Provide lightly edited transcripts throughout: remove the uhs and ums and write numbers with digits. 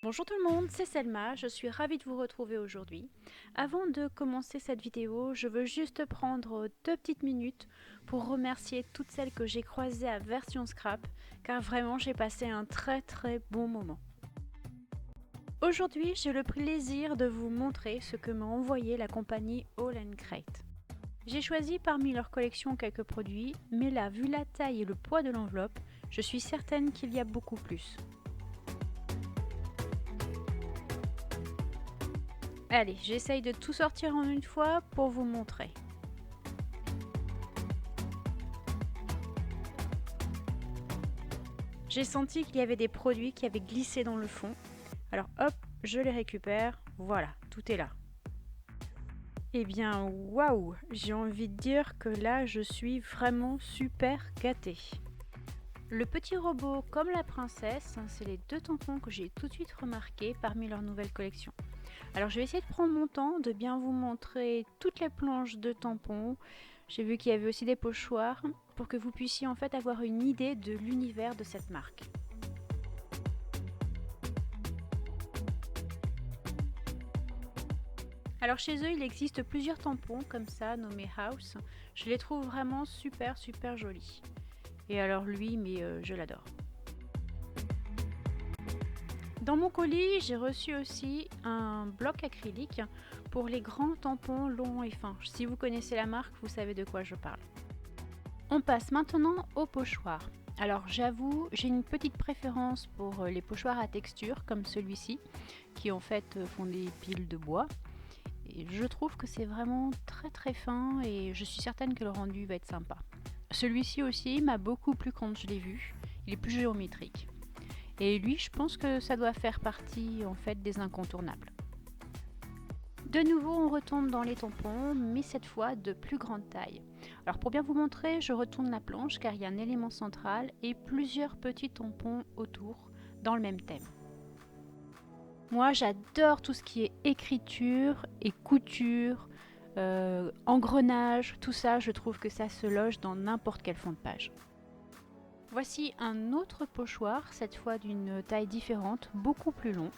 Bonjour tout le monde, c'est Selma, je suis ravie de vous retrouver aujourd'hui. Avant de commencer cette vidéo, je veux juste prendre 2 petites minutes pour remercier toutes celles que j'ai croisées à Version Scrap, car vraiment j'ai passé un très bon moment. Aujourd'hui, j'ai le plaisir de vous montrer ce que m'a envoyé la compagnie All & Crate. J'ai choisi parmi leur collection quelques produits, mais là, vu la taille et le poids de l'enveloppe, je suis certaine qu'il y a beaucoup plus. Allez, j'essaye de tout sortir en une fois pour vous montrer. J'ai senti qu'il y avait des produits qui avaient glissé dans le fond. Alors hop, je les récupère. Voilà, tout est là. Eh bien, waouh! J'ai envie de dire que là, je suis vraiment super gâtée. Le petit robot comme la princesse, c'est les 2 tampons que j'ai tout de suite remarqués parmi leur nouvelle collection. Alors je vais essayer de prendre mon temps, de bien vous montrer toutes les planches de tampons. J'ai vu qu'il y avait aussi des pochoirs pour que vous puissiez en fait avoir une idée de l'univers de cette marque. Alors chez eux, il existe plusieurs tampons comme ça, nommés House. Je les trouve vraiment super jolis. Et alors lui, mais je l'adore. Dans mon colis, j'ai reçu aussi un bloc acrylique pour les grands tampons longs et fins. Si vous connaissez la marque, vous savez de quoi je parle. On passe maintenant aux pochoirs. Alors j'avoue, j'ai une petite préférence pour les pochoirs à texture comme celui-ci, qui en fait font des piles de bois. Et je trouve que c'est vraiment très fin et je suis certaine que le rendu va être sympa. Celui-ci aussi m'a beaucoup plu quand je l'ai vu, il est plus géométrique. Et lui, je pense que ça doit faire partie en fait des incontournables. De nouveau, on retombe dans les tampons, mais cette fois de plus grande taille. Alors pour bien vous montrer, je retourne la planche car il y a un élément central et plusieurs petits tampons autour dans le même thème. Moi, j'adore tout ce qui est écriture et couture, engrenage, tout ça, je trouve que ça se loge dans n'importe quel fond de page. Voici un autre pochoir, cette fois d'une taille différente, beaucoup plus long.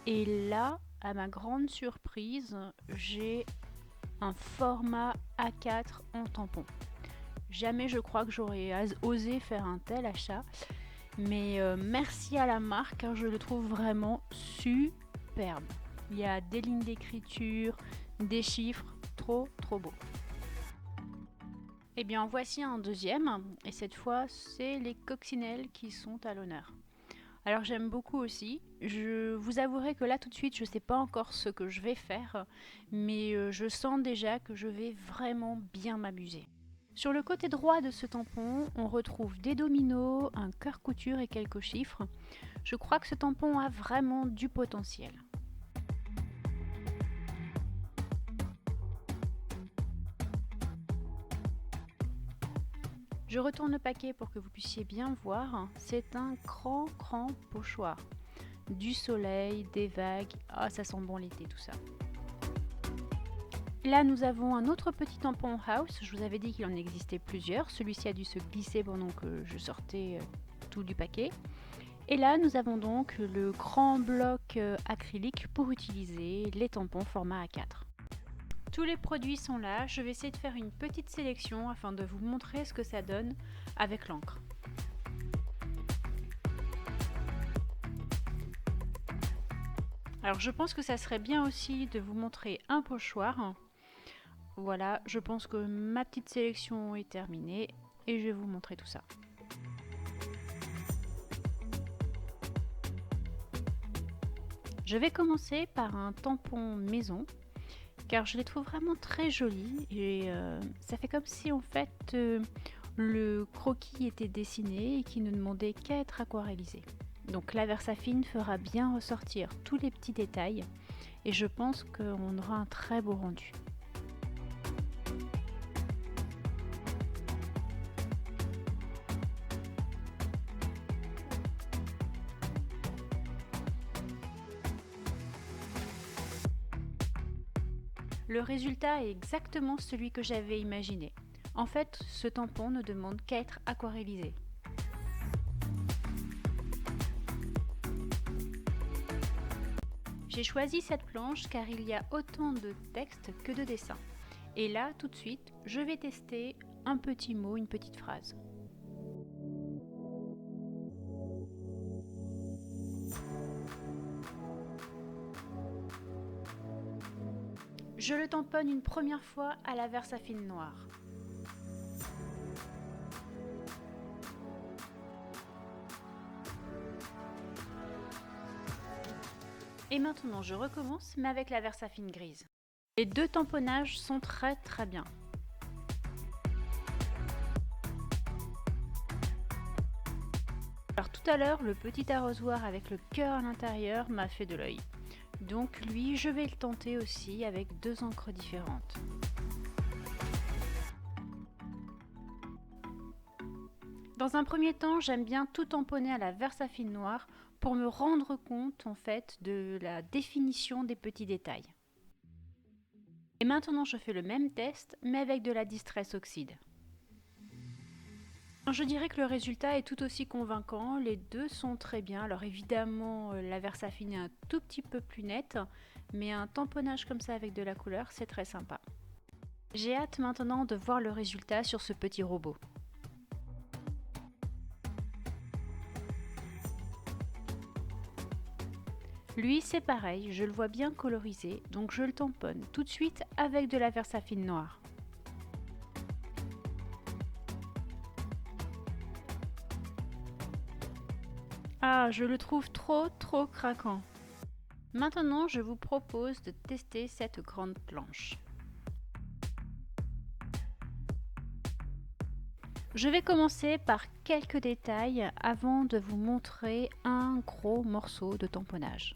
Et là, à ma grande surprise, j'ai un format A4 en tampon. Jamais je crois que j'aurais osé faire un tel achat. Mais merci à la marque, car je le trouve vraiment superbe. Il y a des lignes d'écriture, des chiffres, trop beau. Et bien voici un deuxième, et cette fois c'est les coccinelles qui sont à l'honneur. Alors j'aime beaucoup aussi, je vous avouerai que là tout de suite je ne sais pas encore ce que je vais faire, mais je sens déjà que je vais vraiment bien m'amuser. Sur le côté droit de ce tampon, on retrouve des dominos, un cœur couture et quelques chiffres. Je crois que ce tampon a vraiment du potentiel. Je retourne le paquet pour que vous puissiez bien voir. C'est un grand pochoir. Du soleil, des vagues, ah ça sent bon l'été tout ça. Là nous avons un autre petit tampon House, je vous avais dit qu'il en existait plusieurs, celui-ci a dû se glisser pendant que je sortais tout du paquet. Et là nous avons donc le grand bloc acrylique pour utiliser les tampons format A4. Tous les produits sont là, je vais essayer de faire une petite sélection afin de vous montrer ce que ça donne avec l'encre. Alors je pense que ça serait bien aussi de vous montrer un pochoir. Voilà, je pense que ma petite sélection est terminée et je vais vous montrer tout ça. Je vais commencer par un tampon maison car je les trouve vraiment très jolis et ça fait comme si en fait le croquis était dessiné et qui ne demandait qu'à être aquarellisé. Donc la Versafine fera bien ressortir tous les petits détails et je pense qu'on aura un très beau rendu. Le résultat est exactement celui que j'avais imaginé. En fait, ce tampon ne demande qu'à être aquarellisé. J'ai choisi cette planche car il y a autant de texte que de dessin. Et là, tout de suite, je vais tester un petit mot, une petite phrase. Je le tamponne une première fois à la Versafine noire. Et maintenant je recommence, mais avec la Versafine grise. Les deux tamponnages sont très bien. Alors tout à l'heure, le petit arrosoir avec le cœur à l'intérieur m'a fait de l'œil. Donc lui, je vais le tenter aussi avec deux encres différentes. Dans un premier temps, j'aime bien tout tamponner à la Versafine noire pour me rendre compte en fait de la définition des petits détails. Et maintenant, je fais le même test, mais avec de la Distress Oxide. Je dirais que le résultat est tout aussi convaincant, les deux sont très bien. Alors évidemment, la Versafine est un tout petit peu plus nette, mais un tamponnage comme ça avec de la couleur, c'est très sympa. J'ai hâte maintenant de voir le résultat sur ce petit robot. Lui, c'est pareil, je le vois bien colorisé, donc je le tamponne tout de suite avec de la Versafine noire. Ah, je le trouve trop craquant. Maintenant, je vous propose de tester cette grande planche. Je vais commencer par quelques détails avant de vous montrer un gros morceau de tamponnage.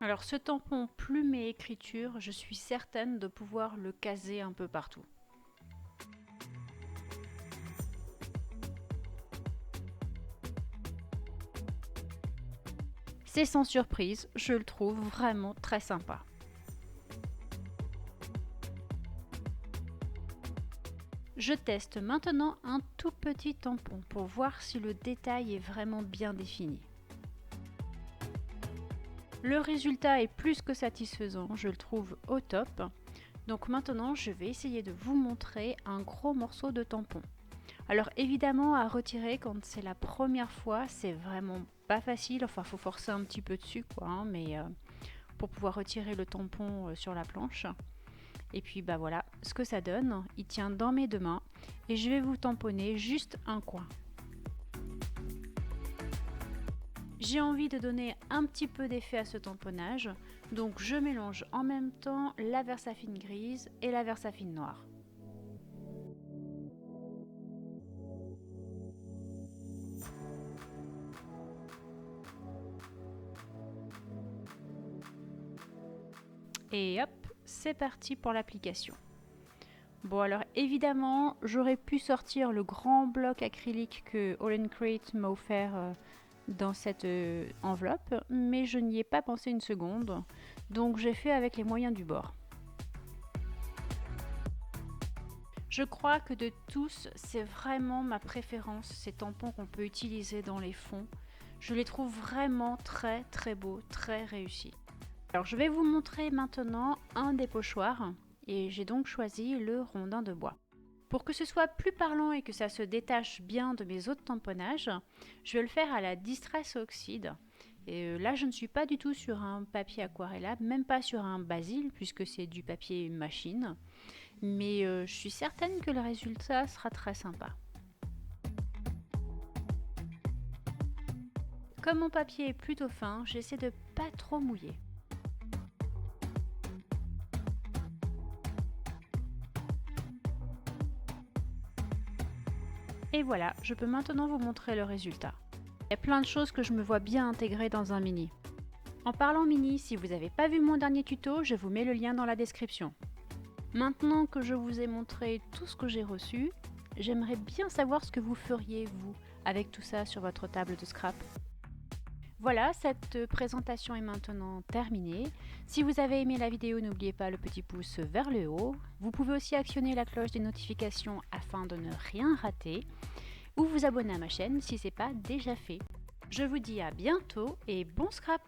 Alors ce tampon plume et écriture, je suis certaine de pouvoir le caser un peu partout. C'est sans surprise, je le trouve vraiment très sympa. Je teste maintenant un tout petit tampon pour voir si le détail est vraiment bien défini. Le résultat est plus que satisfaisant, je le trouve au top. Donc maintenant, je vais essayer de vous montrer un gros morceau de tampon. Alors évidemment, à retirer quand c'est la première fois, c'est vraiment pas facile. Enfin, il faut forcer un petit peu dessus, quoi, mais pour pouvoir retirer le tampon sur la planche. Et puis bah voilà ce que ça donne. Il tient dans mes deux mains et je vais vous tamponner juste un coin. J'ai envie de donner un petit peu d'effet à ce tamponnage, donc je mélange en même temps la Versafine grise et la Versafine noire. Et hop, c'est parti pour l'application. Bon alors évidemment, j'aurais pu sortir le grand bloc acrylique que All & Create m'a offert dans cette enveloppe, mais je n'y ai pas pensé une seconde, donc j'ai fait avec les moyens du bord. Je crois que de tous, c'est vraiment ma préférence, ces tampons qu'on peut utiliser dans les fonds. Je les trouve vraiment très beaux, très réussis. Alors je vais vous montrer maintenant un des pochoirs et j'ai donc choisi le rondin de bois. Pour que ce soit plus parlant et que ça se détache bien de mes autres tamponnages, je vais le faire à la Distress Oxide. Et là je ne suis pas du tout sur un papier aquarellable, même pas sur un basil puisque c'est du papier machine. Mais je suis certaine que le résultat sera très sympa. Comme mon papier est plutôt fin, j'essaie de pas trop mouiller. Et voilà, je peux maintenant vous montrer le résultat. Il y a plein de choses que je me vois bien intégrer dans un mini. En parlant mini, si vous n'avez pas vu mon dernier tuto, je vous mets le lien dans la description. Maintenant que je vous ai montré tout ce que j'ai reçu, j'aimerais bien savoir ce que vous feriez, vous, avec tout ça sur votre table de scrap. Voilà, cette présentation est maintenant terminée. Si vous avez aimé la vidéo, n'oubliez pas le petit pouce vers le haut. Vous pouvez aussi actionner la cloche des notifications afin de ne rien rater ou vous abonner à ma chaîne si ce n'est pas déjà fait. Je vous dis à bientôt et bon scrap!